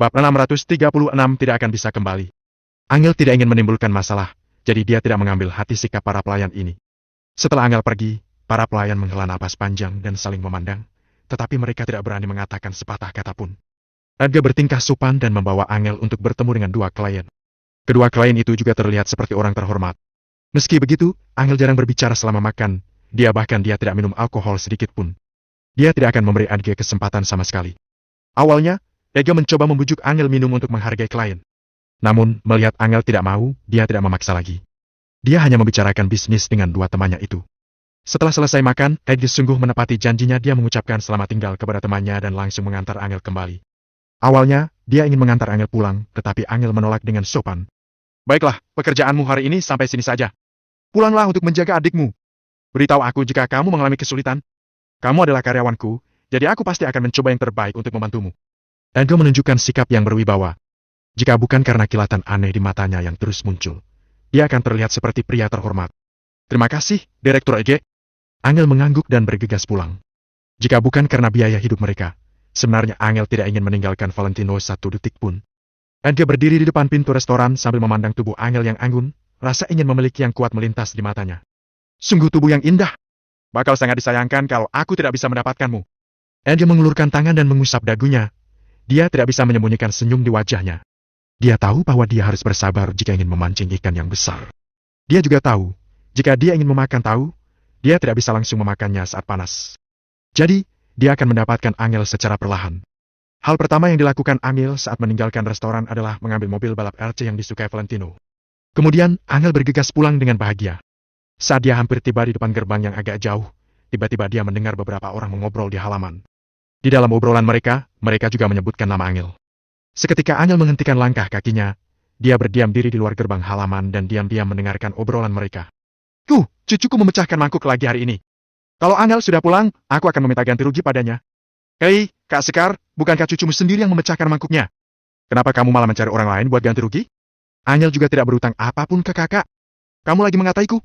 Bab 636 tidak akan bisa kembali. Angel tidak ingin menimbulkan masalah, jadi dia tidak mengambil hati sikap para pelayan ini. Setelah Angel pergi, para pelayan menghela napas panjang dan saling memandang, tetapi mereka tidak berani mengatakan sepatah kata pun. Edgar bertingkah sopan dan membawa Angel untuk bertemu dengan dua klien. Kedua klien itu juga terlihat seperti orang terhormat. Meski begitu, Angel jarang berbicara selama makan, dia tidak minum alkohol sedikit pun. Dia tidak akan memberi Edgar kesempatan sama sekali. Awalnya, Edgar mencoba membujuk Angel minum untuk menghargai klien. Namun, melihat Angel tidak mau, dia tidak memaksa lagi. Dia hanya membicarakan bisnis dengan dua temannya itu. Setelah selesai makan, Edgar sungguh menepati janjinya, dia mengucapkan selamat tinggal kepada temannya dan langsung mengantar Angel kembali. Awalnya, dia ingin mengantar Angel pulang, tetapi Angel menolak dengan sopan. Baiklah, pekerjaanmu hari ini sampai sini saja. Pulanglah untuk menjaga adikmu. Beritahu aku jika kamu mengalami kesulitan. Kamu adalah karyawanku, jadi aku pasti akan mencoba yang terbaik untuk membantumu. Edgar menunjukkan sikap yang berwibawa. Jika bukan karena kilatan aneh di matanya yang terus muncul, dia akan terlihat seperti pria terhormat. Terima kasih, Direktur Edgar. Angel mengangguk dan bergegas pulang. Jika bukan karena biaya hidup mereka, sebenarnya Angel tidak ingin meninggalkan Valentino satu detik pun. Edgar berdiri di depan pintu restoran sambil memandang tubuh Angel yang anggun, rasa ingin memiliki yang kuat melintas di matanya. Sungguh tubuh yang indah. Bakal sangat disayangkan kalau aku tidak bisa mendapatkanmu. Edgar mengulurkan tangan dan mengusap dagunya. Dia tidak bisa menyembunyikan senyum di wajahnya. Dia tahu bahwa dia harus bersabar jika ingin memancing ikan yang besar. Dia juga tahu, jika dia ingin memakan tahu, dia tidak bisa langsung memakannya saat panas. Jadi, dia akan mendapatkan Angel secara perlahan. Hal pertama yang dilakukan Angel saat meninggalkan restoran adalah mengambil mobil balap RC yang disukai Valentino. Kemudian, Angel bergegas pulang dengan bahagia. Saat dia hampir tiba di depan gerbang yang agak jauh, tiba-tiba dia mendengar beberapa orang mengobrol di halaman. Di dalam obrolan mereka juga menyebutkan nama Angel. Seketika Angel menghentikan langkah kakinya, dia berdiam diri di luar gerbang halaman dan diam-diam mendengarkan obrolan mereka. Cucuku memecahkan mangkuk lagi hari ini. Kalau Angel sudah pulang, aku akan meminta ganti rugi padanya. Hei, Kak Sekar, bukankah cucumu sendiri yang memecahkan mangkuknya? Kenapa kamu malah mencari orang lain buat ganti rugi? Angel juga tidak berutang apapun ke kakak. Kamu lagi mengataiku?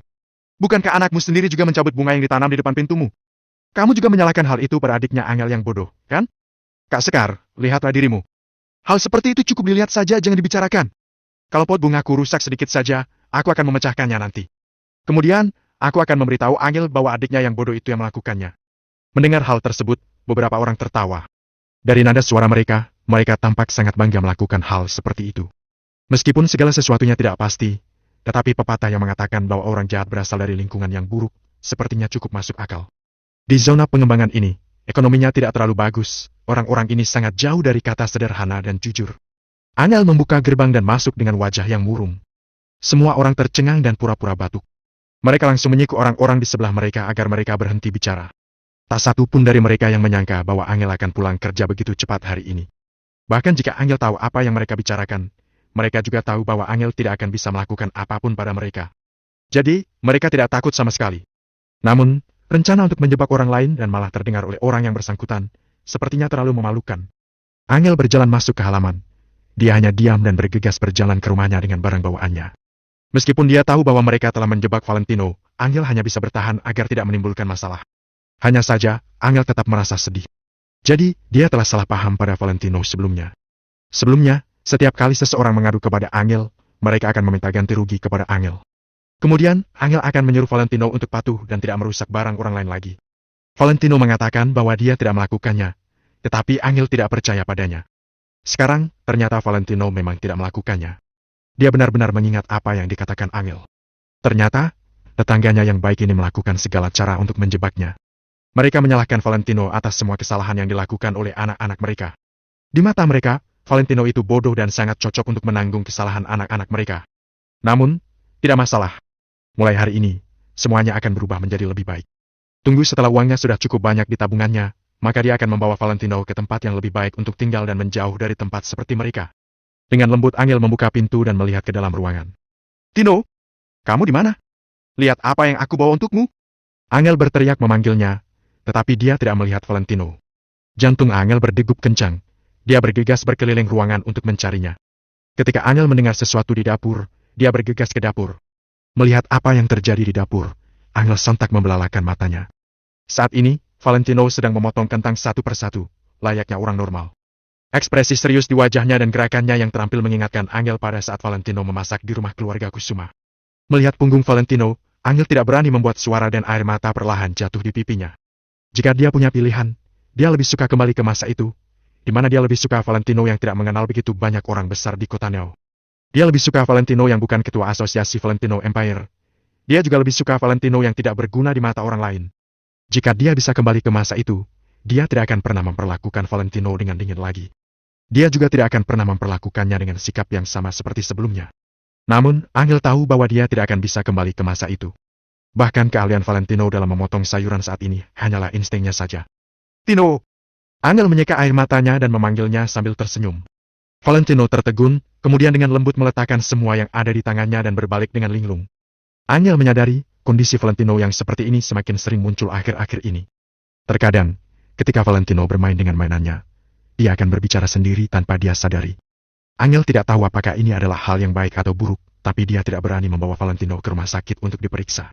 Bukankah anakmu sendiri juga mencabut bunga yang ditanam di depan pintumu? Kamu juga menyalahkan hal itu pada adiknya Angel yang bodoh, kan? Kak Sekar, lihatlah dirimu. Hal seperti itu cukup dilihat saja, jangan dibicarakan. Kalau pot bungaku rusak sedikit saja, aku akan memecahkannya nanti. Kemudian, aku akan memberitahu Angel bahwa adiknya yang bodoh itu yang melakukannya. Mendengar hal tersebut, beberapa orang tertawa. Dari nada suara mereka tampak sangat bangga melakukan hal seperti itu. Meskipun segala sesuatunya tidak pasti, tetapi pepatah yang mengatakan bahwa orang jahat berasal dari lingkungan yang buruk, sepertinya cukup masuk akal. Di zona pengembangan ini, ekonominya tidak terlalu bagus, orang-orang ini sangat jauh dari kata sederhana dan jujur. Angel membuka gerbang dan masuk dengan wajah yang murung. Semua orang tercengang dan pura-pura batuk. Mereka langsung menyiku orang-orang di sebelah mereka agar mereka berhenti bicara. Tak satu pun dari mereka yang menyangka bahwa Angel akan pulang kerja begitu cepat hari ini. Bahkan jika Angel tahu apa yang mereka bicarakan, mereka juga tahu bahwa Angel tidak akan bisa melakukan apapun pada mereka. Jadi, mereka tidak takut sama sekali. Namun, rencana untuk menjebak orang lain dan malah terdengar oleh orang yang bersangkutan, sepertinya terlalu memalukan. Angel berjalan masuk ke halaman. Dia hanya diam dan bergegas berjalan ke rumahnya dengan barang bawaannya. Meskipun dia tahu bahwa mereka telah menjebak Valentino, Angel hanya bisa bertahan agar tidak menimbulkan masalah. Hanya saja, Angel tetap merasa sedih. Jadi, dia telah salah paham pada Valentino sebelumnya. Sebelumnya, setiap kali seseorang mengadu kepada Angel, mereka akan meminta ganti rugi kepada Angel. Kemudian, Angel akan menyuruh Valentino untuk patuh dan tidak merusak barang orang lain lagi. Valentino mengatakan bahwa dia tidak melakukannya, tetapi Angel tidak percaya padanya. Sekarang, ternyata Valentino memang tidak melakukannya. Dia benar-benar mengingat apa yang dikatakan Angel. Ternyata, tetangganya yang baik ini melakukan segala cara untuk menjebaknya. Mereka menyalahkan Valentino atas semua kesalahan yang dilakukan oleh anak-anak mereka. Di mata mereka, Valentino itu bodoh dan sangat cocok untuk menanggung kesalahan anak-anak mereka. Namun, tidak masalah. Mulai hari ini, semuanya akan berubah menjadi lebih baik. Tunggu setelah uangnya sudah cukup banyak di tabungannya, maka dia akan membawa Valentino ke tempat yang lebih baik untuk tinggal dan menjauh dari tempat seperti mereka. Dengan lembut Angel membuka pintu dan melihat ke dalam ruangan. Tino, kamu di mana? Lihat apa yang aku bawa untukmu. Angel berteriak memanggilnya, tetapi dia tidak melihat Valentino. Jantung Angel berdegup kencang. Dia bergegas berkeliling ruangan untuk mencarinya. Ketika Angel mendengar sesuatu di dapur, dia bergegas ke dapur. Melihat apa yang terjadi di dapur, Angel sontak membelalakan matanya. Saat ini, Valentino sedang memotong kentang satu persatu, layaknya orang normal. Ekspresi serius di wajahnya dan gerakannya yang terampil mengingatkan Angel pada saat Valentino memasak di rumah keluarga Kusuma. Melihat punggung Valentino, Angel tidak berani membuat suara dan air mata perlahan jatuh di pipinya. Jika dia punya pilihan, dia lebih suka kembali ke masa itu, di mana dia lebih suka Valentino yang tidak mengenal begitu banyak orang besar di kota Neo. Dia lebih suka Valentino yang bukan ketua asosiasi Valentino Empire. Dia juga lebih suka Valentino yang tidak berguna di mata orang lain. Jika dia bisa kembali ke masa itu, dia tidak akan pernah memperlakukan Valentino dengan dingin lagi. Dia juga tidak akan pernah memperlakukannya dengan sikap yang sama seperti sebelumnya. Namun, Angel tahu bahwa dia tidak akan bisa kembali ke masa itu. Bahkan keahlian Valentino dalam memotong sayuran saat ini hanyalah instingnya saja. Tino! Angel menyeka air matanya dan memanggilnya sambil tersenyum. Valentino tertegun, kemudian dengan lembut meletakkan semua yang ada di tangannya dan berbalik dengan linglung. Angel menyadari, kondisi Valentino yang seperti ini semakin sering muncul akhir-akhir ini. Terkadang, ketika Valentino bermain dengan mainannya, dia akan berbicara sendiri tanpa dia sadari. Angel tidak tahu apakah ini adalah hal yang baik atau buruk, tapi dia tidak berani membawa Valentino ke rumah sakit untuk diperiksa.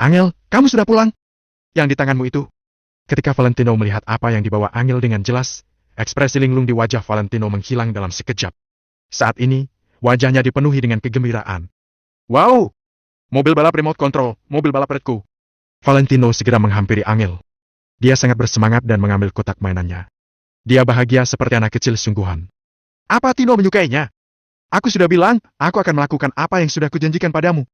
Angel, kamu sudah pulang? Yang di tanganmu itu? Ketika Valentino melihat apa yang dibawa Angel dengan jelas, ekspresi linglung di wajah Valentino menghilang dalam sekejap. Saat ini, wajahnya dipenuhi dengan kegembiraan. Wow! Mobil balap remote control, mobil balap redku. Valentino segera menghampiri Angel. Dia sangat bersemangat dan mengambil kotak mainannya. Dia bahagia seperti anak kecil sungguhan. Apa Tino menyukainya? Aku sudah bilang, aku akan melakukan apa yang sudah kujanjikan padamu.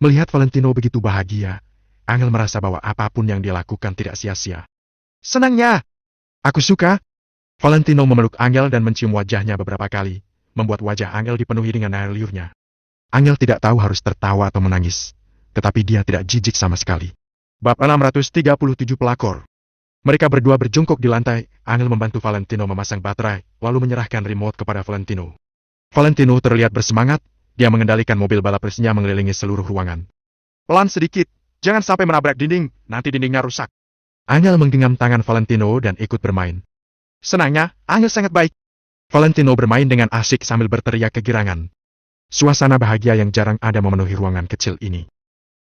Melihat Valentino begitu bahagia, Angel merasa bahwa apapun yang dia lakukan tidak sia-sia. Senangnya! Aku suka! Valentino memeluk Angel dan mencium wajahnya beberapa kali, membuat wajah Angel dipenuhi dengan air liurnya. Angel tidak tahu harus tertawa atau menangis, tetapi dia tidak jijik sama sekali. Bab 637 Pelakor. Mereka berdua berjongkok di lantai, Angel membantu Valentino memasang baterai, lalu menyerahkan remote kepada Valentino. Valentino terlihat bersemangat, dia mengendalikan mobil balap resnya mengelilingi seluruh ruangan. Pelan sedikit, jangan sampai menabrak dinding, nanti dindingnya rusak. Angel menggenggam tangan Valentino dan ikut bermain. Senangnya, Angel sangat baik. Valentino bermain dengan asik sambil berteriak kegirangan. Suasana bahagia yang jarang ada memenuhi ruangan kecil ini.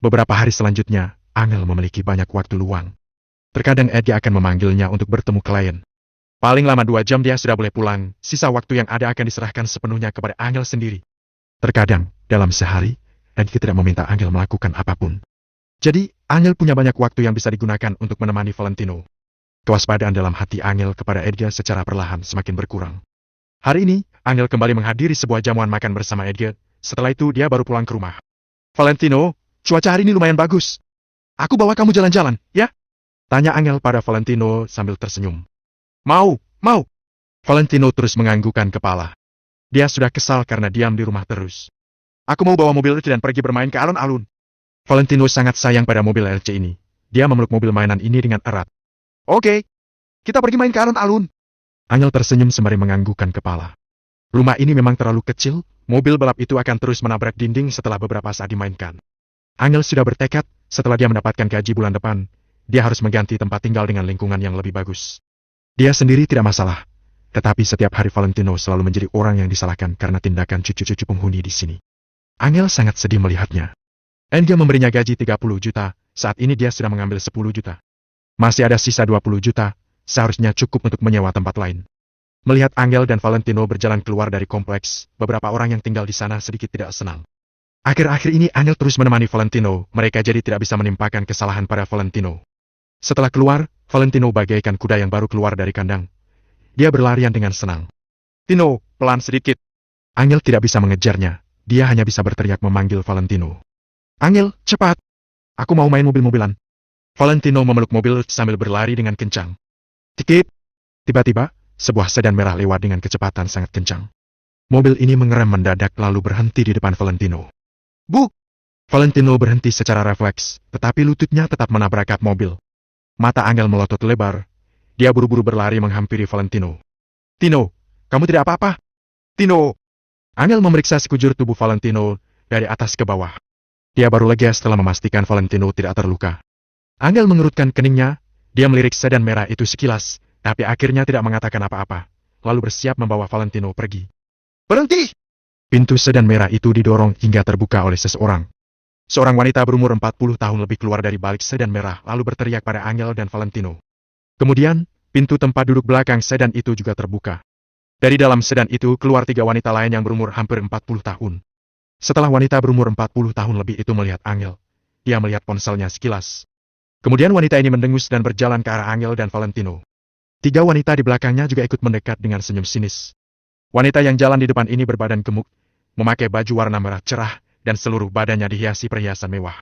Beberapa hari selanjutnya, Angel memiliki banyak waktu luang. Terkadang Eddie akan memanggilnya untuk bertemu klien. Paling lama 2 jam dia sudah boleh pulang, sisa waktu yang ada akan diserahkan sepenuhnya kepada Angel sendiri. Terkadang, dalam sehari, Eddie tidak meminta Angel melakukan apapun. Jadi, Angel punya banyak waktu yang bisa digunakan untuk menemani Valentino. Kewaspadaan dalam hati Angel kepada Eddie secara perlahan semakin berkurang. Hari ini, Angel kembali menghadiri sebuah jamuan makan bersama Edgar. Setelah itu dia baru pulang ke rumah. Valentino, cuaca hari ini lumayan bagus. Aku bawa kamu jalan-jalan, ya? Tanya Angel pada Valentino sambil tersenyum. Mau. Valentino terus menganggukkan kepala. Dia sudah kesal karena diam di rumah terus. Aku mau bawa mobil LC dan pergi bermain ke alun-alun. Valentino sangat sayang pada mobil LC ini. Dia memeluk mobil mainan ini dengan erat. Oke, kita pergi main ke alun-alun. Angel tersenyum sembari menganggukkan kepala. Rumah ini memang terlalu kecil, mobil balap itu akan terus menabrak dinding setelah beberapa saat dimainkan. Angel sudah bertekad, setelah dia mendapatkan gaji bulan depan, dia harus mengganti tempat tinggal dengan lingkungan yang lebih bagus. Dia sendiri tidak masalah, tetapi setiap hari Valentino selalu menjadi orang yang disalahkan karena tindakan cucu-cucu penghuni di sini. Angel sangat sedih melihatnya. Angel memberinya gaji 30 juta, saat ini dia sudah mengambil 10 juta. Masih ada sisa 20 juta, seharusnya cukup untuk menyewa tempat lain. Melihat Angel dan Valentino berjalan keluar dari kompleks, beberapa orang yang tinggal di sana sedikit tidak senang. Akhir-akhir ini Angel terus menemani Valentino, mereka jadi tidak bisa menimpakan kesalahan pada Valentino. Setelah keluar, Valentino bagaikan kuda yang baru keluar dari kandang. Dia berlarian dengan senang. Tino, pelan sedikit. Angel tidak bisa mengejarnya, dia hanya bisa berteriak memanggil Valentino. Angel, cepat. Aku mau main mobil-mobilan. Valentino memeluk mobil sambil berlari dengan kencang. Tikip. Tiba-tiba, sebuah sedan merah lewat dengan kecepatan sangat kencang. Mobil ini mengerem mendadak lalu berhenti di depan Valentino. Bu! Valentino berhenti secara refleks, tetapi lututnya tetap menabrak kap mobil. Mata Angel melotot lebar. Dia buru-buru berlari menghampiri Valentino. Tino, kamu tidak apa-apa? Tino! Angel memeriksa sekujur tubuh Valentino dari atas ke bawah. Dia baru lega setelah memastikan Valentino tidak terluka. Angel mengerutkan keningnya. Dia melirik sedan merah itu sekilas, tapi akhirnya tidak mengatakan apa-apa, lalu bersiap membawa Valentino pergi. Berhenti! Pintu sedan merah itu didorong hingga terbuka oleh seseorang. Seorang wanita berumur 40 tahun lebih keluar dari balik sedan merah lalu berteriak pada Angel dan Valentino. Kemudian, pintu tempat duduk belakang sedan itu juga terbuka. Dari dalam sedan itu keluar 3 wanita lain yang berumur hampir 40 tahun. Setelah wanita berumur 40 tahun lebih itu melihat Angel, dia melihat ponselnya sekilas. Kemudian wanita ini mendengus dan berjalan ke arah Angel dan Valentino. 3 wanita di belakangnya juga ikut mendekat dengan senyum sinis. Wanita yang jalan di depan ini berbadan gemuk, memakai baju warna merah cerah, dan seluruh badannya dihiasi perhiasan mewah.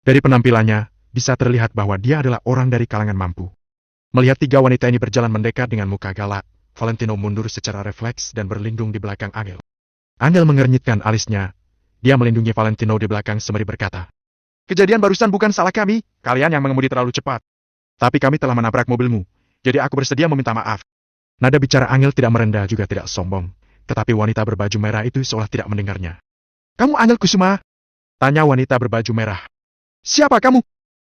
Dari penampilannya, bisa terlihat bahwa dia adalah orang dari kalangan mampu. Melihat 3 wanita ini berjalan mendekat dengan muka galak, Valentino mundur secara refleks dan berlindung di belakang Angel. Angel mengernyitkan alisnya. Dia melindungi Valentino di belakang sembari berkata, "Kejadian barusan bukan salah kami, kalian yang mengemudi terlalu cepat. Tapi kami telah menabrak mobilmu, jadi aku bersedia meminta maaf." Nada bicara Angel tidak merendah juga tidak sombong, tetapi wanita berbaju merah itu seolah tidak mendengarnya. "Kamu Angel Kusuma?" tanya wanita berbaju merah. "Siapa kamu?"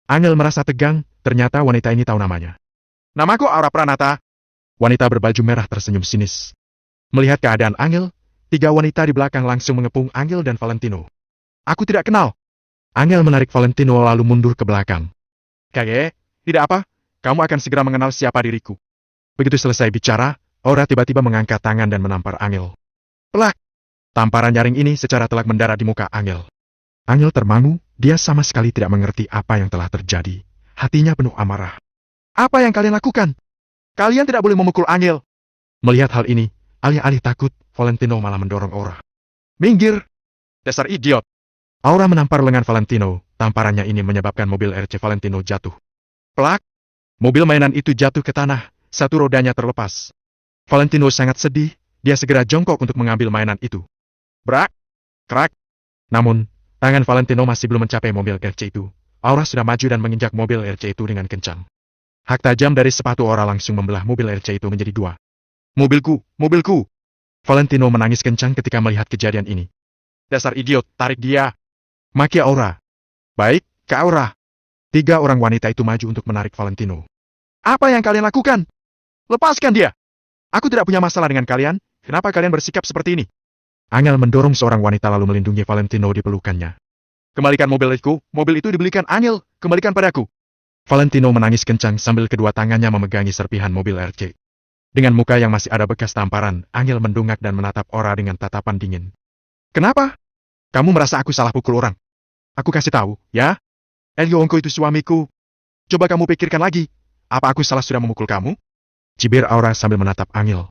Angel merasa tegang, ternyata wanita ini tahu namanya. "Namaku Aura Pranata." Wanita berbaju merah tersenyum sinis. Melihat keadaan Angel, 3 wanita di belakang langsung mengepung Angel dan Valentino. "Aku tidak kenal." Angel menarik Valentino lalu mundur ke belakang. "Kaye, tidak apa, kamu akan segera mengenal siapa diriku." Begitu selesai bicara, Aura tiba-tiba mengangkat tangan dan menampar Angel. Pelak! Tamparan nyaring ini secara telak mendarat di muka Angel. Angel termangu, dia sama sekali tidak mengerti apa yang telah terjadi. Hatinya penuh amarah. "Apa yang kalian lakukan? Kalian tidak boleh memukul Angel." Melihat hal ini, alih-alih takut, Valentino malah mendorong Aura. "Minggir! Dasar idiot!" Aura menampar lengan Valentino, tamparannya ini menyebabkan mobil RC Valentino jatuh. Pelak! Mobil mainan itu jatuh ke tanah, satu rodanya terlepas. Valentino sangat sedih, dia segera jongkok untuk mengambil mainan itu. Brak! Krak! Namun, tangan Valentino masih belum mencapai mobil RC itu. Aura sudah maju dan menginjak mobil RC itu dengan kencang. Hak tajam dari sepatu Aura langsung membelah mobil RC itu menjadi 2. "Mobilku! Mobilku!" Valentino menangis kencang ketika melihat kejadian ini. "Dasar idiot, tarik dia!" maki Aura. "Baik, Kak Aura." 3 orang wanita itu maju untuk menarik Valentino. "Apa yang kalian lakukan? Lepaskan dia! Aku tidak punya masalah dengan kalian, kenapa kalian bersikap seperti ini?" Angel mendorong seorang wanita lalu melindungi Valentino di pelukannya. "Kembalikan mobil itu dibelikan Angel, kembalikan padaku." Valentino menangis kencang sambil kedua tangannya memegangi serpihan mobil RC. Dengan muka yang masih ada bekas tamparan, Angel mendongak dan menatap Aura dengan tatapan dingin. "Kenapa? Kamu merasa aku salah pukul orang? Aku kasih tahu, ya? Elionko itu suamiku. Coba kamu pikirkan lagi, apa aku salah sudah memukul kamu?" Cibir Aura sambil menatap Angel.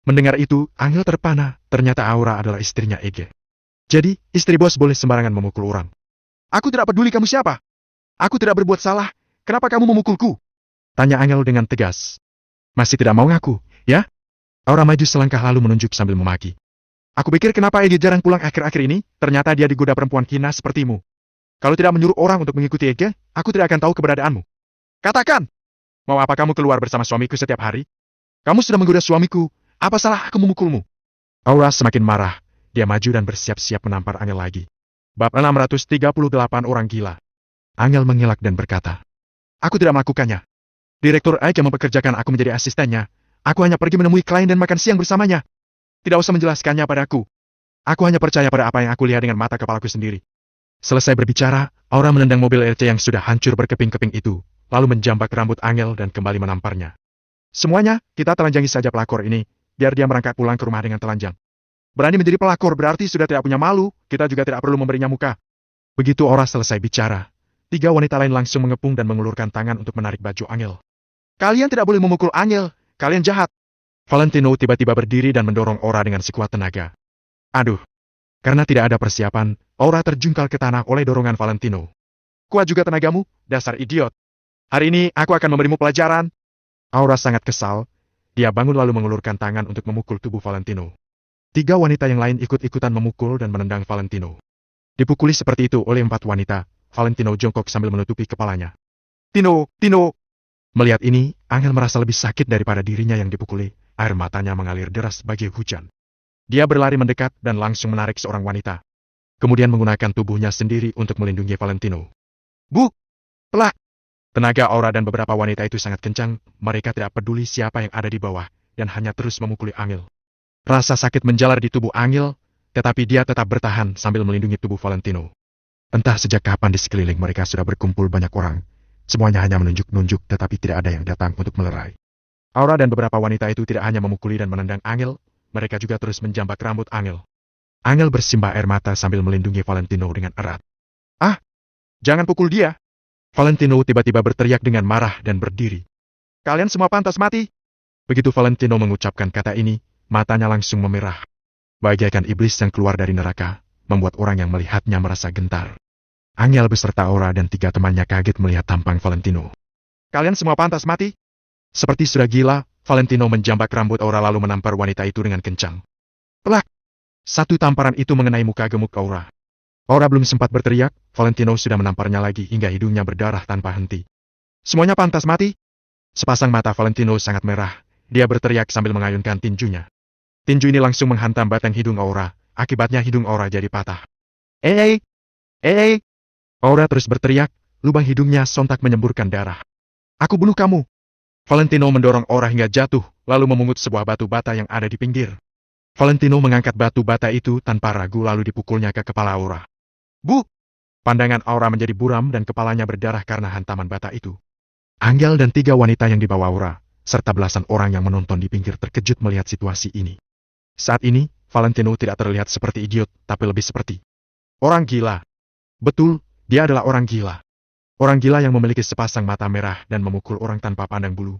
Mendengar itu, Angel terpana, ternyata Aura adalah istrinya Ege. "Jadi, istri bos boleh sembarangan memukul orang?" "Aku tidak peduli kamu siapa. Aku tidak berbuat salah, kenapa kamu memukulku?" tanya Angel dengan tegas. "Masih tidak mau ngaku, ya?" Aura maju selangkah lalu menunjuk sambil memaki. "Aku pikir kenapa Ege jarang pulang akhir-akhir ini, ternyata dia digoda perempuan hina sepertimu. Kalau tidak menyuruh orang untuk mengikuti Ege, aku tidak akan tahu keberadaanmu. Katakan, mau apa kamu keluar bersama suamiku setiap hari? Kamu sudah menggoda suamiku, apa salah aku memukulmu?" Aura semakin marah, dia maju dan bersiap-siap menampar Angel lagi. Bab 638 Orang Gila. Angel mengelak dan berkata, "Aku tidak melakukannya. Direktur Ege mempekerjakan aku menjadi asistennya. Aku hanya pergi menemui klien dan makan siang bersamanya. Tidak usah menjelaskannya padaku. Aku hanya percaya pada apa yang aku lihat dengan mata kepalaku sendiri." Selesai berbicara, Aura menendang mobil RC yang sudah hancur berkeping-keping itu, lalu menjambak rambut Angel dan kembali menamparnya. "Semuanya, kita telanjangi saja pelakor ini, biar dia merangkak pulang ke rumah dengan telanjang. Berani menjadi pelakor berarti sudah tidak punya malu, kita juga tidak perlu memberinya muka." Begitu Aura selesai bicara, 3 wanita lain langsung mengepung dan mengulurkan tangan untuk menarik baju Angel. "Kalian tidak boleh memukul Angel, kalian jahat." Valentino tiba-tiba berdiri dan mendorong Aura dengan sekuat tenaga. Aduh! Karena tidak ada persiapan, Aura terjungkal ke tanah oleh dorongan Valentino. "Kuat juga tenagamu, dasar idiot. Hari ini aku akan memberimu pelajaran." Aura sangat kesal. Dia bangun lalu mengulurkan tangan untuk memukul tubuh Valentino. 3 wanita yang lain ikut-ikutan memukul dan menendang Valentino. Dipukuli seperti itu oleh 4 wanita, Valentino jongkok sambil menutupi kepalanya. Tino! Melihat ini, Angel merasa lebih sakit daripada dirinya yang dipukuli. Air matanya mengalir deras bagai hujan. Dia berlari mendekat dan langsung menarik seorang wanita. Kemudian menggunakan tubuhnya sendiri untuk melindungi Valentino. "Bu! Pelak!" Tenaga Aura dan beberapa wanita itu sangat kencang, mereka tidak peduli siapa yang ada di bawah, dan hanya terus memukuli Angel. Rasa sakit menjalar di tubuh Angel, tetapi dia tetap bertahan sambil melindungi tubuh Valentino. Entah sejak kapan di sekeliling mereka sudah berkumpul banyak orang. Semuanya hanya menunjuk-nunjuk tetapi tidak ada yang datang untuk melerai. Aura dan beberapa wanita itu tidak hanya memukuli dan menendang Angel, mereka juga terus menjambak rambut Angel. Angel bersimbah air mata sambil melindungi Valentino dengan erat. Ah, jangan pukul dia. Valentino tiba-tiba berteriak dengan marah dan berdiri. Kalian semua pantas mati. Begitu Valentino mengucapkan kata ini, matanya langsung memerah. Bagaikan iblis yang keluar dari neraka, membuat orang yang melihatnya merasa gentar. Angel beserta Aura dan 3 temannya kaget melihat tampang Valentino. Kalian semua pantas mati. Seperti sudah gila, Valentino menjambak rambut Aura lalu menampar wanita itu dengan kencang. Pelak! Satu tamparan itu mengenai muka gemuk Aura. Aura belum sempat berteriak, Valentino sudah menamparnya lagi hingga hidungnya berdarah tanpa henti. Semuanya pantas mati. Sepasang mata Valentino sangat merah, dia berteriak sambil mengayunkan tinjunya. Tinju ini langsung menghantam batang hidung Aura, akibatnya hidung Aura jadi patah. Eh! Aura terus berteriak, lubang hidungnya sontak menyemburkan darah. Aku bunuh kamu. Valentino mendorong Aura hingga jatuh, lalu memungut sebuah batu bata yang ada di pinggir. Valentino mengangkat batu bata itu tanpa ragu lalu dipukulnya ke kepala Aura. Bu! Pandangan Aura menjadi buram dan kepalanya berdarah karena hantaman bata itu. Angel dan 3 wanita yang dibawa Aura, serta belasan orang yang menonton di pinggir terkejut melihat situasi ini. Saat ini, Valentino tidak terlihat seperti idiot, tapi lebih seperti orang gila. Betul, dia adalah orang gila. Orang gila yang memiliki sepasang mata merah dan memukul orang tanpa pandang bulu.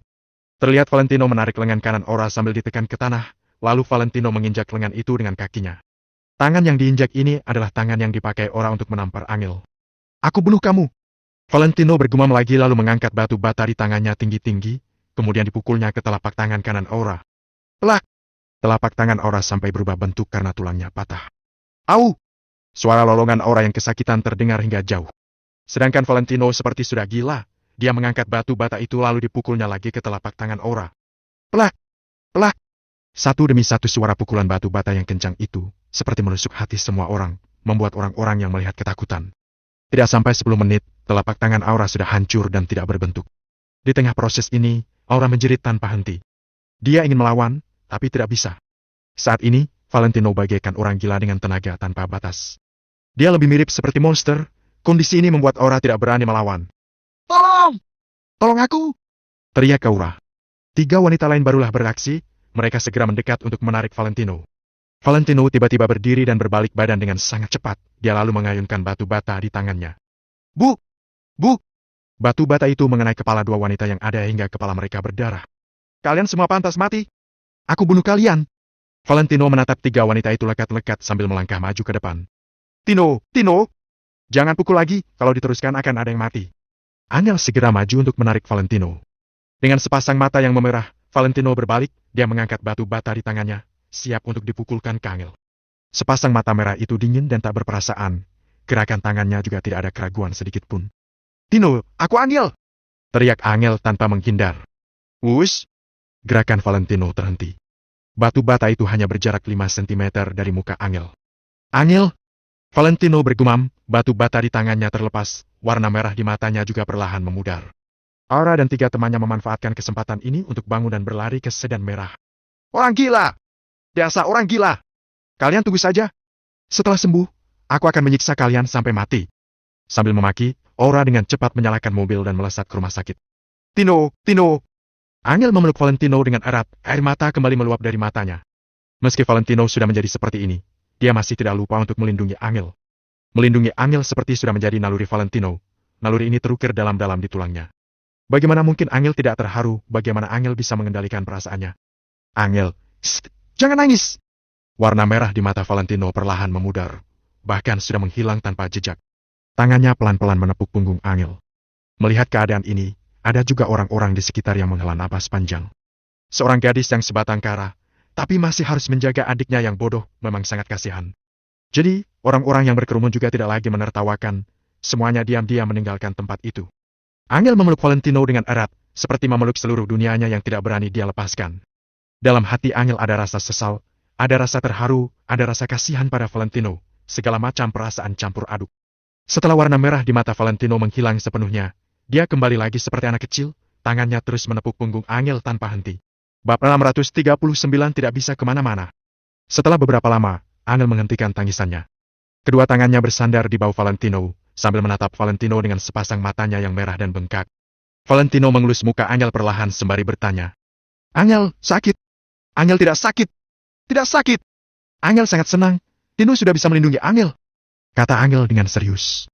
Terlihat Valentino menarik lengan kanan Aura sambil ditekan ke tanah, lalu Valentino menginjak lengan itu dengan kakinya. Tangan yang diinjak ini adalah tangan yang dipakai Aura untuk menampar Angel. Aku bunuh kamu. Valentino bergumam lagi lalu mengangkat batu bata di tangannya tinggi-tinggi, kemudian dipukulnya ke telapak tangan kanan Aura. Pelak! Telapak tangan Aura sampai berubah bentuk karena tulangnya patah. Au! Suara lolongan Aura yang kesakitan terdengar hingga jauh. Sedangkan Valentino seperti sudah gila, dia mengangkat batu bata itu lalu dipukulnya lagi ke telapak tangan Aura. Pelak! Pelak! Satu demi satu suara pukulan batu bata yang kencang itu, seperti menusuk hati semua orang, membuat orang-orang yang melihat ketakutan. Tidak sampai 10 menit, telapak tangan Aura sudah hancur dan tidak berbentuk. Di tengah proses ini, Aura menjerit tanpa henti. Dia ingin melawan, tapi tidak bisa. Saat ini, Valentino bagaikan orang gila dengan tenaga tanpa batas. Dia lebih mirip seperti monster, kondisi ini membuat Aura tidak berani melawan. Tolong! Tolong aku! Teriak Aura. 3 wanita lain barulah beraksi, mereka segera mendekat untuk menarik Valentino. Valentino tiba-tiba berdiri dan berbalik badan dengan sangat cepat, dia lalu mengayunkan batu bata di tangannya. Bu! Bu! Batu bata itu mengenai kepala 2 wanita yang ada hingga kepala mereka berdarah. Kalian semua pantas mati! Aku bunuh kalian! Valentino menatap 3 wanita itu lekat-lekat sambil melangkah maju ke depan. Tino! Jangan pukul lagi, kalau diteruskan akan ada yang mati. Angel segera maju untuk menarik Valentino. Dengan sepasang mata yang memerah, Valentino berbalik, dia mengangkat batu bata di tangannya, siap untuk dipukulkan ke Angel. Sepasang mata merah itu dingin dan tak berperasaan, gerakan tangannya juga tidak ada keraguan sedikit pun. Tino, aku Angel! Teriak Angel tanpa menghindar. Wush! Gerakan Valentino terhenti. Batu bata itu hanya berjarak 5 cm dari muka Angel. Angel! Valentino bergumam, batu bata di tangannya terlepas, warna merah di matanya juga perlahan memudar. Aura dan 3 temannya memanfaatkan kesempatan ini untuk bangun dan berlari ke sedan merah. Orang gila! Dasar orang gila! Kalian tunggu saja. Setelah sembuh, aku akan menyiksa kalian sampai mati. Sambil memaki, Aura dengan cepat menyalakan mobil dan melesat ke rumah sakit. Tino! Angel memeluk Valentino dengan erat, air mata kembali meluap dari matanya. Meski Valentino sudah menjadi seperti ini, dia masih tidak lupa untuk melindungi Angel. Melindungi Angel seperti sudah menjadi naluri Valentino. Naluri ini terukir dalam-dalam di tulangnya. Bagaimana mungkin Angel tidak terharu, bagaimana Angel bisa mengendalikan perasaannya? Angel, jangan nangis! Warna merah di mata Valentino perlahan memudar, bahkan sudah menghilang tanpa jejak. Tangannya pelan-pelan menepuk punggung Angel. Melihat keadaan ini, ada juga orang-orang di sekitar yang menghela napas panjang. Seorang gadis yang sebatang kara, tapi masih harus menjaga adiknya yang bodoh, memang sangat kasihan. Jadi, orang-orang yang berkerumun juga tidak lagi menertawakan, semuanya diam-diam meninggalkan tempat itu. Angel memeluk Valentino dengan erat, seperti memeluk seluruh dunianya yang tidak berani dia lepaskan. Dalam hati Angel ada rasa sesal, ada rasa terharu, ada rasa kasihan pada Valentino, segala macam perasaan campur aduk. Setelah warna merah di mata Valentino menghilang sepenuhnya, dia kembali lagi seperti anak kecil, tangannya terus menepuk punggung Angel tanpa henti. Bab 639 tidak bisa kemana-mana. Setelah beberapa lama, Angel menghentikan tangisannya. Kedua tangannya bersandar di bahu Valentino, sambil menatap Valentino dengan sepasang matanya yang merah dan bengkak. Valentino mengelus muka Angel perlahan sembari bertanya. Angel, sakit? Angel tidak sakit. Tidak sakit. Angel sangat senang. Tino sudah bisa melindungi Angel, kata Angel dengan serius.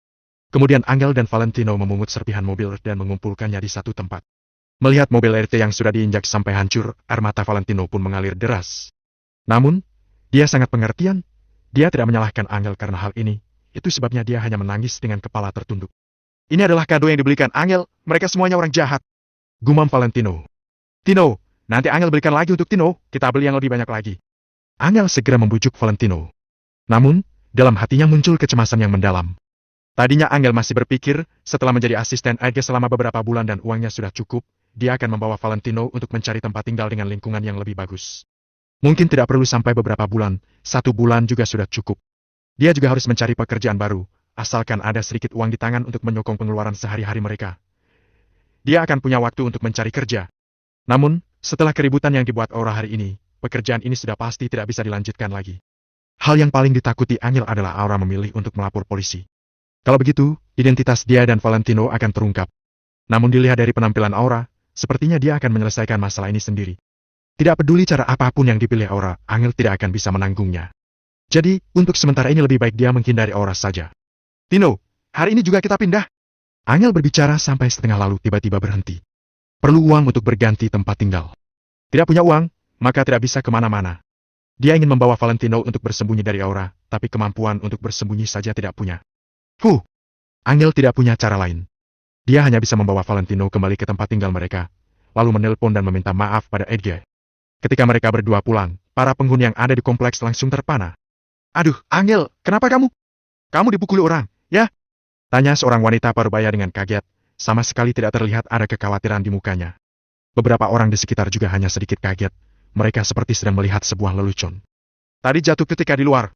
Kemudian Angel dan Valentino memungut serpihan mobil dan mengumpulkannya di satu tempat. Melihat mobil RT yang sudah diinjak sampai hancur, air mata Valentino pun mengalir deras. Namun, dia sangat pengertian. Dia tidak menyalahkan Angel karena hal ini. Itu sebabnya dia hanya menangis dengan kepala tertunduk. Ini adalah kado yang dibelikan Angel. Mereka semuanya orang jahat, gumam Valentino. Tino, nanti Angel belikan lagi untuk Tino. Kita beli yang lebih banyak lagi. Angel segera membujuk Valentino. Namun, dalam hatinya muncul kecemasan yang mendalam. Tadinya Angel masih berpikir, setelah menjadi asisten Ege selama beberapa bulan dan uangnya sudah cukup, dia akan membawa Valentino untuk mencari tempat tinggal dengan lingkungan yang lebih bagus. Mungkin tidak perlu sampai beberapa bulan, 1 bulan juga sudah cukup. Dia juga harus mencari pekerjaan baru, asalkan ada sedikit uang di tangan untuk menyokong pengeluaran sehari-hari mereka. Dia akan punya waktu untuk mencari kerja. Namun, setelah keributan yang dibuat Aura hari ini, pekerjaan ini sudah pasti tidak bisa dilanjutkan lagi. Hal yang paling ditakuti Angel adalah Aura memilih untuk melapor polisi. Kalau begitu, identitas dia dan Valentino akan terungkap. Namun dilihat dari penampilan Aura, sepertinya dia akan menyelesaikan masalah ini sendiri. Tidak peduli cara apapun yang dipilih Aura, Angel tidak akan bisa menanggungnya. Jadi, untuk sementara ini lebih baik dia menghindari Aura saja. Tino, hari ini juga kita pindah. Angel berbicara sampai setengah lalu tiba-tiba berhenti. Perlu uang untuk berganti tempat tinggal. Tidak punya uang, maka tidak bisa kemana-mana. Dia ingin membawa Valentino untuk bersembunyi dari Aura, tapi kemampuan untuk bersembunyi saja tidak punya. Angel tidak punya cara lain. Dia hanya bisa membawa Valentino kembali ke tempat tinggal mereka, lalu menelpon dan meminta maaf pada Edge. Ketika mereka berdua pulang, para penghuni yang ada di kompleks langsung terpana. Aduh, Angel, kenapa kamu? Kamu dipukuli orang, ya? Tanya seorang wanita parubaya dengan kaget, sama sekali tidak terlihat ada kekhawatiran di mukanya. Beberapa orang di sekitar juga hanya sedikit kaget, mereka seperti sedang melihat sebuah lelucon. Tadi jatuh ketika di luar.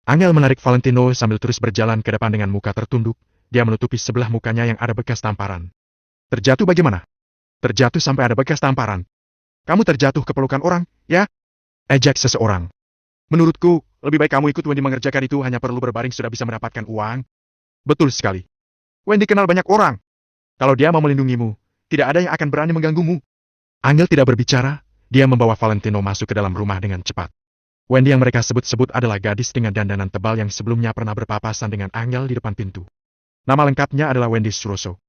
Angel menarik Valentino sambil terus berjalan ke depan dengan muka tertunduk, dia menutupi sebelah mukanya yang ada bekas tamparan. Terjatuh bagaimana? Terjatuh sampai ada bekas tamparan. Kamu terjatuh ke pelukan orang, ya? Ejek seseorang. Menurutku, lebih baik kamu ikut Wendy mengerjakan itu hanya perlu berbaring sudah bisa mendapatkan uang. Betul sekali. Wendy kenal banyak orang. Kalau dia mau melindungimu, tidak ada yang akan berani mengganggumu. Angel tidak berbicara, dia membawa Valentino masuk ke dalam rumah dengan cepat. Wendy yang mereka sebut-sebut adalah gadis dengan dandanan tebal yang sebelumnya pernah berpapasan dengan Angel di depan pintu. Nama lengkapnya adalah Wendy Suroso.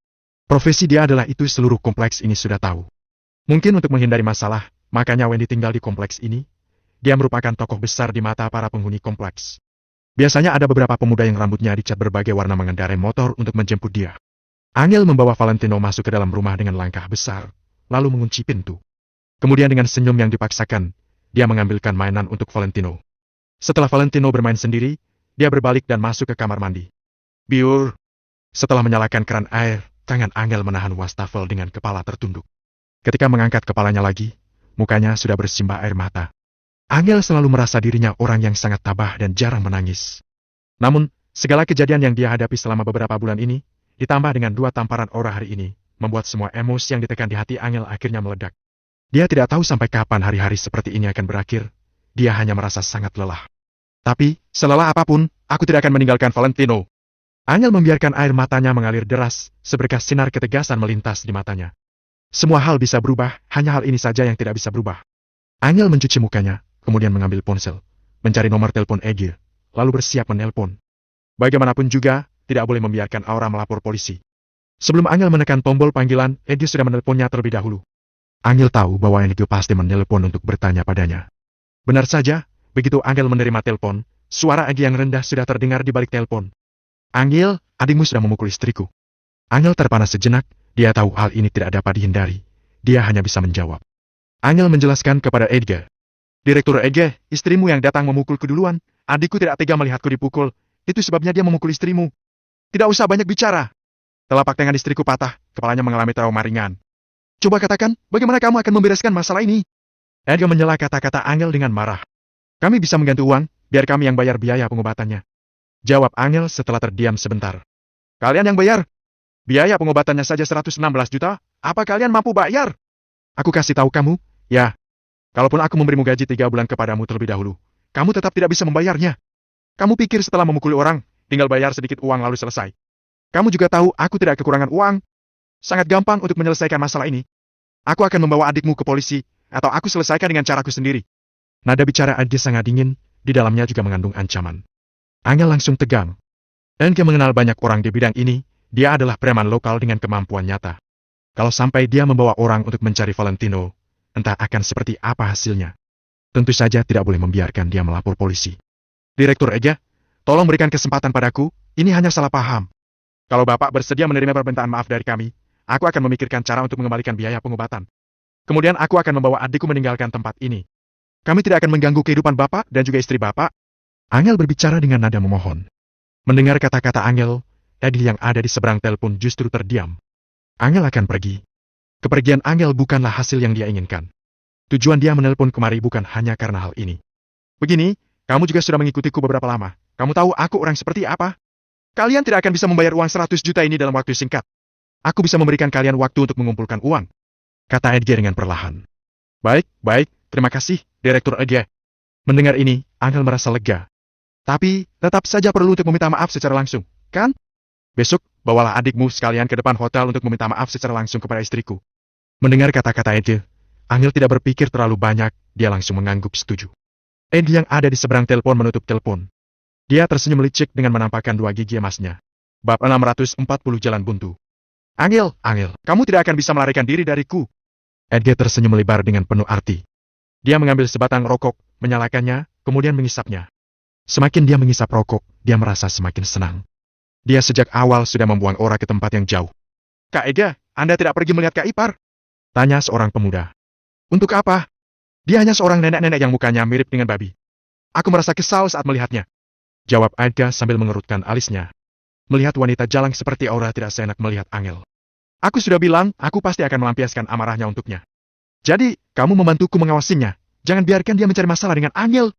Profesi dia adalah itu seluruh kompleks ini sudah tahu. Mungkin untuk menghindari masalah, makanya Wendy tinggal di kompleks ini. Dia merupakan tokoh besar di mata para penghuni kompleks. Biasanya ada beberapa pemuda yang rambutnya dicat berbagai warna mengendarai motor untuk menjemput dia. Angel membawa Valentino masuk ke dalam rumah dengan langkah besar, lalu mengunci pintu. Kemudian dengan senyum yang dipaksakan, dia mengambilkan mainan untuk Valentino. Setelah Valentino bermain sendiri, dia berbalik dan masuk ke kamar mandi. Biur. Setelah menyalakan keran air, tangan Angel menahan wastafel dengan kepala tertunduk. Ketika mengangkat kepalanya lagi, mukanya sudah bersimbah air mata. Angel selalu merasa dirinya orang yang sangat tabah dan jarang menangis. Namun, segala kejadian yang dia hadapi selama beberapa bulan ini, ditambah dengan 2 tamparan Aura hari ini, membuat semua emosi yang ditekan di hati Angel akhirnya meledak. Dia tidak tahu sampai kapan hari-hari seperti ini akan berakhir. Dia hanya merasa sangat lelah. Tapi, selelah apapun, aku tidak akan meninggalkan Valentino. Angel membiarkan air matanya mengalir deras, seberkas sinar ketegasan melintas di matanya. Semua hal bisa berubah, hanya hal ini saja yang tidak bisa berubah. Angel mencuci mukanya, kemudian mengambil ponsel, mencari nomor telepon Ege, lalu bersiap menelpon. Bagaimanapun juga, tidak boleh membiarkan Aura melapor polisi. Sebelum Angel menekan tombol panggilan, Ege sudah menelponnya terlebih dahulu. Angel tahu bahwa Ege pasti menelpon untuk bertanya padanya. Benar saja, begitu Angel menerima telepon, suara Ege yang rendah sudah terdengar di balik telepon. Angel, adikmu sudah memukul istriku. Angel terpana sejenak, dia tahu hal ini tidak dapat dihindari. Dia hanya bisa menjawab. Angel menjelaskan kepada Ege. Direktur Ege, istrimu yang datang memukulku duluan. Adikku tidak tega melihatku dipukul. Itu sebabnya dia memukul istrimu. Tidak usah banyak bicara. Telapak tangan istriku patah, kepalanya mengalami trauma ringan. Coba katakan, bagaimana kamu akan membereskan masalah ini? Ege menyela kata-kata Angel dengan marah. Kami bisa mengganti uang, biar kami yang bayar biaya pengobatannya. Jawab Angel setelah terdiam sebentar. Kalian yang bayar? Biaya pengobatannya saja 116 juta, apa kalian mampu bayar? Aku kasih tahu kamu, ya. Kalaupun aku memberimu gaji 3 bulan kepadamu terlebih dahulu, kamu tetap tidak bisa membayarnya. Kamu pikir setelah memukuli orang, tinggal bayar sedikit uang lalu selesai. Kamu juga tahu aku tidak kekurangan uang. Sangat gampang untuk menyelesaikan masalah ini. Aku akan membawa adikmu ke polisi, atau aku selesaikan dengan caraku sendiri. Nada bicara Edge sangat dingin, di dalamnya juga mengandung ancaman. Angel langsung tegang. Edge mengenal banyak orang di bidang ini, dia adalah preman lokal dengan kemampuan nyata. Kalau sampai dia membawa orang untuk mencari Valentino, entah akan seperti apa hasilnya. Tentu saja tidak boleh membiarkan dia melapor polisi. Direktur Edge, tolong berikan kesempatan padaku, ini hanya salah paham. Kalau Bapak bersedia menerima permintaan maaf dari kami, aku akan memikirkan cara untuk mengembalikan biaya pengobatan. Kemudian aku akan membawa adikku meninggalkan tempat ini. Kami tidak akan mengganggu kehidupan Bapak dan juga istri Bapak. Angel berbicara dengan nada memohon. Mendengar kata-kata Angel, Eddie yang ada di seberang telepon justru terdiam. Angel akan pergi. Kepergian Angel bukanlah hasil yang dia inginkan. Tujuan dia menelpon kemari bukan hanya karena hal ini. Begini, kamu juga sudah mengikutiku beberapa lama. Kamu tahu aku orang seperti apa? Kalian tidak akan bisa membayar uang 100 juta ini dalam waktu singkat. Aku bisa memberikan kalian waktu untuk mengumpulkan uang. Kata Edge dengan perlahan. Baik, terima kasih, Direktur Edge. Mendengar ini, Angel merasa lega. Tapi, tetap saja perlu untuk meminta maaf secara langsung, kan? Besok, bawalah adikmu sekalian ke depan hotel untuk meminta maaf secara langsung kepada istriku. Mendengar kata-kata Edge, Angel tidak berpikir terlalu banyak, dia langsung mengangguk setuju. Edge yang ada di seberang telepon menutup telepon. Dia tersenyum licik dengan menampakkan 2 gigi emasnya. Bab 640 Jalan Buntu. Angel, kamu tidak akan bisa melarikan diri dariku. Edge tersenyum lebar dengan penuh arti. Dia mengambil sebatang rokok, menyalakannya, kemudian mengisapnya. Semakin dia mengisap rokok, dia merasa semakin senang. Dia sejak awal sudah membuang Ora ke tempat yang jauh. Kak Ega, Anda tidak pergi melihat Kak Ipar? Tanya seorang pemuda. Untuk apa? Dia hanya seorang nenek-nenek yang mukanya mirip dengan babi. Aku merasa kesal saat melihatnya. Jawab Edga sambil mengerutkan alisnya. Melihat wanita jalang seperti Aura tidak seenak melihat Angel. Aku sudah bilang, aku pasti akan melampiaskan amarahnya untuknya. Jadi, kamu membantuku mengawasinya. Jangan biarkan dia mencari masalah dengan Angel.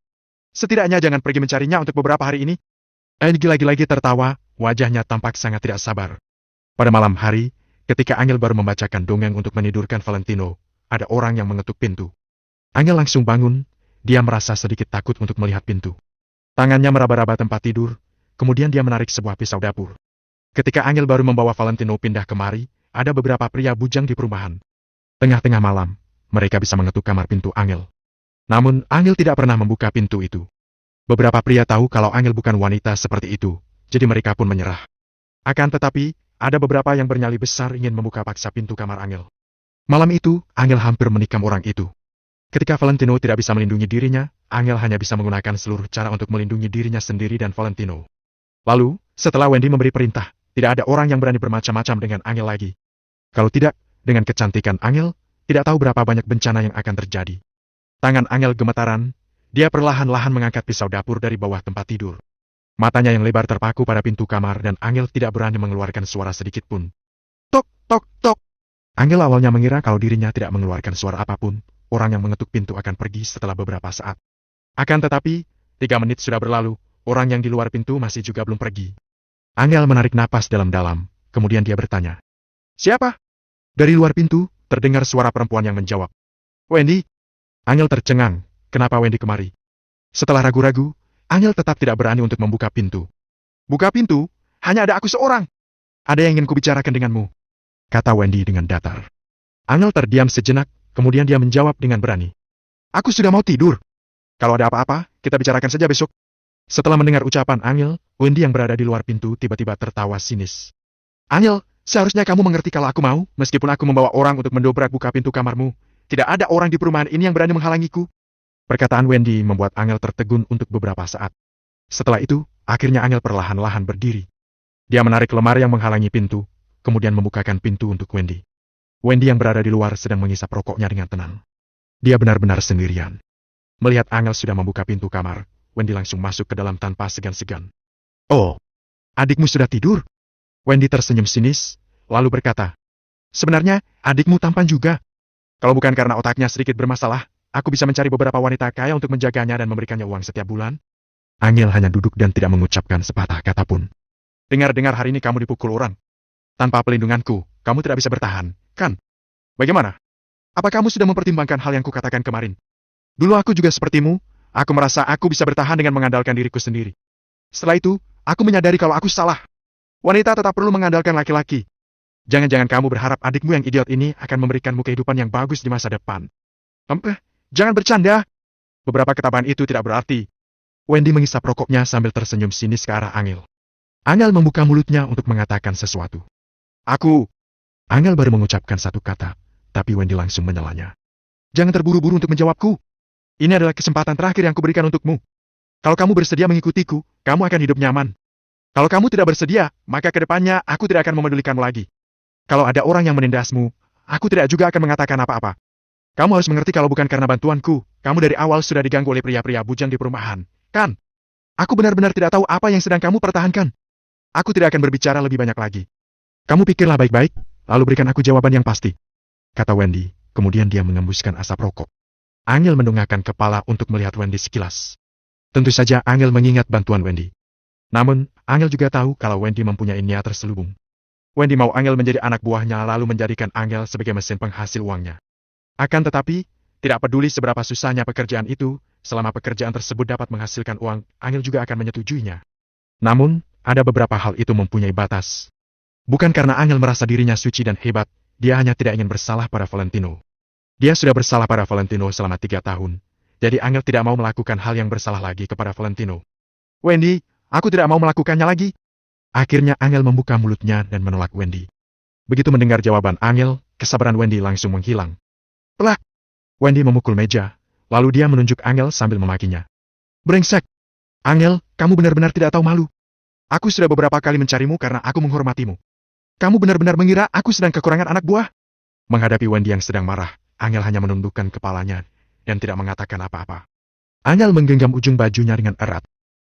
Setidaknya jangan pergi mencarinya untuk beberapa hari ini. Edga lagi-lagi tertawa, wajahnya tampak sangat tidak sabar. Pada malam hari, ketika Angel baru membacakan dongeng untuk menidurkan Valentino, ada orang yang mengetuk pintu. Angel langsung bangun, dia merasa sedikit takut untuk melihat pintu. Tangannya meraba-raba tempat tidur, kemudian dia menarik sebuah pisau dapur. Ketika Angel baru membawa Valentino pindah kemari, ada beberapa pria bujang di perumahan. Tengah-tengah malam, mereka bisa mengetuk kamar pintu Angel. Namun, Angel tidak pernah membuka pintu itu. Beberapa pria tahu kalau Angel bukan wanita seperti itu, jadi mereka pun menyerah. Akan tetapi, ada beberapa yang bernyali besar ingin membuka paksa pintu kamar Angel. Malam itu, Angel hampir menikam orang itu. Ketika Valentino tidak bisa melindungi dirinya, Angel hanya bisa menggunakan seluruh cara untuk melindungi dirinya sendiri dan Valentino. Lalu, setelah Wendy memberi perintah, tidak ada orang yang berani bermacam-macam dengan Angel lagi. Kalau tidak, dengan kecantikan Angel, tidak tahu berapa banyak bencana yang akan terjadi. Tangan Angel gemetaran, dia perlahan-lahan mengangkat pisau dapur dari bawah tempat tidur. Matanya yang lebar terpaku pada pintu kamar dan Angel tidak berani mengeluarkan suara sedikit pun. Tok, tok, tok. Angel awalnya mengira kalau dirinya tidak mengeluarkan suara apapun, orang yang mengetuk pintu akan pergi setelah beberapa saat. Akan tetapi, 3 menit sudah berlalu, orang yang di luar pintu masih juga belum pergi. Angel menarik napas dalam-dalam, kemudian dia bertanya. Siapa? Dari luar pintu, terdengar suara perempuan yang menjawab. Wendy. Angel tercengang, kenapa Wendy kemari? Setelah ragu-ragu, Angel tetap tidak berani untuk membuka pintu. Buka pintu? Hanya ada aku seorang. Ada yang ingin kubicarakan denganmu, kata Wendy dengan datar. Angel terdiam sejenak, kemudian dia menjawab dengan berani. Aku sudah mau tidur. Kalau ada apa-apa, kita bicarakan saja besok. Setelah mendengar ucapan Angel, Wendy yang berada di luar pintu tiba-tiba tertawa sinis. Angel, seharusnya kamu mengerti kalau aku mau, meskipun aku membawa orang untuk mendobrak buka pintu kamarmu, tidak ada orang di perumahan ini yang berani menghalangiku. Perkataan Wendy membuat Angel tertegun untuk beberapa saat. Setelah itu, akhirnya Angel perlahan-lahan berdiri. Dia menarik lemari yang menghalangi pintu, kemudian membukakan pintu untuk Wendy. Wendy yang berada di luar sedang mengisap rokoknya dengan tenang. Dia benar-benar sendirian. Melihat Angel sudah membuka pintu kamar, Wendy langsung masuk ke dalam tanpa segan-segan. Oh, adikmu sudah tidur? Wendy tersenyum sinis, lalu berkata, sebenarnya, adikmu tampan juga. Kalau bukan karena otaknya sedikit bermasalah, aku bisa mencari beberapa wanita kaya untuk menjaganya dan memberikannya uang setiap bulan. Angel hanya duduk dan tidak mengucapkan sepatah kata pun. Dengar-dengar hari ini kamu dipukul orang. Tanpa pelindunganku, kamu tidak bisa bertahan, kan? Bagaimana? Apa kamu sudah mempertimbangkan hal yang kukatakan kemarin? Dulu aku juga sepertimu, aku merasa aku bisa bertahan dengan mengandalkan diriku sendiri. Setelah itu, aku menyadari kalau aku salah. Wanita tetap perlu mengandalkan laki-laki. Jangan-jangan kamu berharap adikmu yang idiot ini akan memberikanmu kehidupan yang bagus di masa depan. Jangan bercanda. Beberapa ketabahan itu tidak berarti. Wendy mengisap rokoknya sambil tersenyum sinis ke arah Angel. Angel membuka mulutnya untuk mengatakan sesuatu. Aku. Angel baru mengucapkan satu kata, tapi Wendy langsung menyalanya. Jangan terburu-buru untuk menjawabku. Ini adalah kesempatan terakhir yang kuberikan untukmu. Kalau kamu bersedia mengikutiku, kamu akan hidup nyaman. Kalau kamu tidak bersedia, maka ke depannya aku tidak akan memedulikanmu lagi. Kalau ada orang yang menindasmu, aku tidak juga akan mengatakan apa-apa. Kamu harus mengerti kalau bukan karena bantuanku, kamu dari awal sudah diganggu oleh pria-pria bujang di perumahan, kan? Aku benar-benar tidak tahu apa yang sedang kamu pertahankan. Aku tidak akan berbicara lebih banyak lagi. Kamu pikirlah baik-baik, lalu berikan aku jawaban yang pasti. Kata Wendy, kemudian dia mengembuskan asap rokok. Angel mendongakkan kepala untuk melihat Wendy sekilas. Tentu saja Angel mengingat bantuan Wendy. Namun, Angel juga tahu kalau Wendy mempunyai niat terselubung. Wendy mau Angel menjadi anak buahnya lalu menjadikan Angel sebagai mesin penghasil uangnya. Akan tetapi, tidak peduli seberapa susahnya pekerjaan itu, selama pekerjaan tersebut dapat menghasilkan uang, Angel juga akan menyetujuinya. Namun, ada beberapa hal itu mempunyai batas. Bukan karena Angel merasa dirinya suci dan hebat, dia hanya tidak ingin bersalah pada Valentino. Dia sudah bersalah pada Valentino selama 3 tahun, jadi Angel tidak mau melakukan hal yang bersalah lagi kepada Valentino. Wendy, aku tidak mau melakukannya lagi. Akhirnya Angel membuka mulutnya dan menolak Wendy. Begitu mendengar jawaban Angel, kesabaran Wendy langsung menghilang. Pelak! Wendy memukul meja, lalu dia menunjuk Angel sambil memakinya. Brengsek! Angel, kamu benar-benar tidak tahu malu. Aku sudah beberapa kali mencarimu karena aku menghormatimu. Kamu benar-benar mengira aku sedang kekurangan anak buah? Menghadapi Wendy yang sedang marah, Angel hanya menundukkan kepalanya dan tidak mengatakan apa-apa. Angel menggenggam ujung bajunya dengan erat.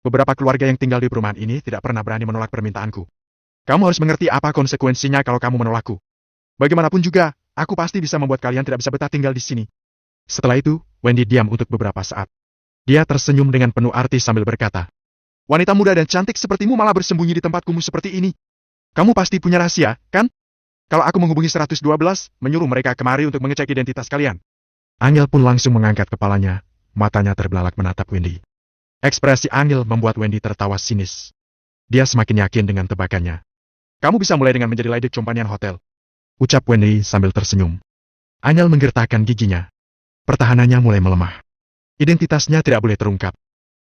Beberapa keluarga yang tinggal di perumahan ini tidak pernah berani menolak permintaanku. Kamu harus mengerti apa konsekuensinya kalau kamu menolakku. Bagaimanapun juga, aku pasti bisa membuat kalian tidak bisa betah tinggal di sini. Setelah itu, Wendy diam untuk beberapa saat. Dia tersenyum dengan penuh arti sambil berkata, wanita muda dan cantik sepertimu malah bersembunyi di tempat kumuh seperti ini. Kamu pasti punya rahasia, kan? Kalau aku menghubungi 112, menyuruh mereka kemari untuk mengecek identitas kalian. Angel pun langsung mengangkat kepalanya, matanya terbelalak menatap Wendy. Ekspresi Angel membuat Wendy tertawa sinis. Dia semakin yakin dengan tebakannya. Kamu bisa mulai dengan menjadi lady companion hotel. Ucap Wendy sambil tersenyum. Angel menggertakkan giginya. Pertahanannya mulai melemah. Identitasnya tidak boleh terungkap.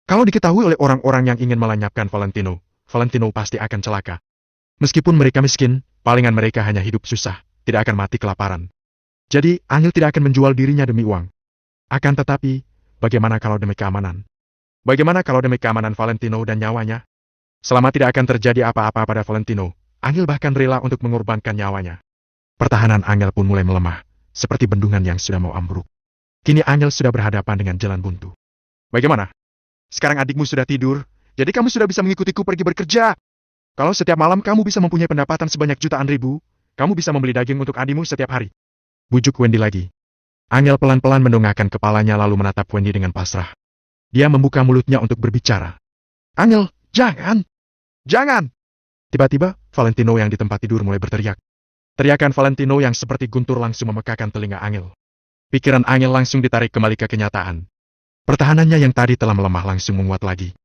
Kalau diketahui oleh orang-orang yang ingin melenyapkan Valentino, Valentino pasti akan celaka. Meskipun mereka miskin, palingan mereka hanya hidup susah, tidak akan mati kelaparan. Jadi, Angel tidak akan menjual dirinya demi uang. Akan tetapi, bagaimana kalau demi keamanan? Bagaimana kalau demi keamanan Valentino dan nyawanya? Selama tidak akan terjadi apa-apa pada Valentino, Angel bahkan rela untuk mengorbankan nyawanya. Pertahanan Angel pun mulai melemah, seperti bendungan yang sudah mau ambruk. Kini Angel sudah berhadapan dengan jalan buntu. Bagaimana? Sekarang adikmu sudah tidur, jadi kamu sudah bisa mengikutiku pergi bekerja. Kalau setiap malam kamu bisa mempunyai pendapatan sebanyak jutaan ribu, kamu bisa membeli daging untuk adikmu setiap hari. Bujuk Wendy lagi. Angel pelan-pelan mendongakkan kepalanya lalu menatap Wendy dengan pasrah. Dia membuka mulutnya untuk berbicara. Angel, jangan! Jangan! Tiba-tiba, Valentino yang di tempat tidur mulai berteriak. Teriakan Valentino yang seperti guntur langsung memekakan telinga Angel. Pikiran Angel langsung ditarik kembali ke kenyataan. Pertahanannya yang tadi telah melemah langsung menguat lagi.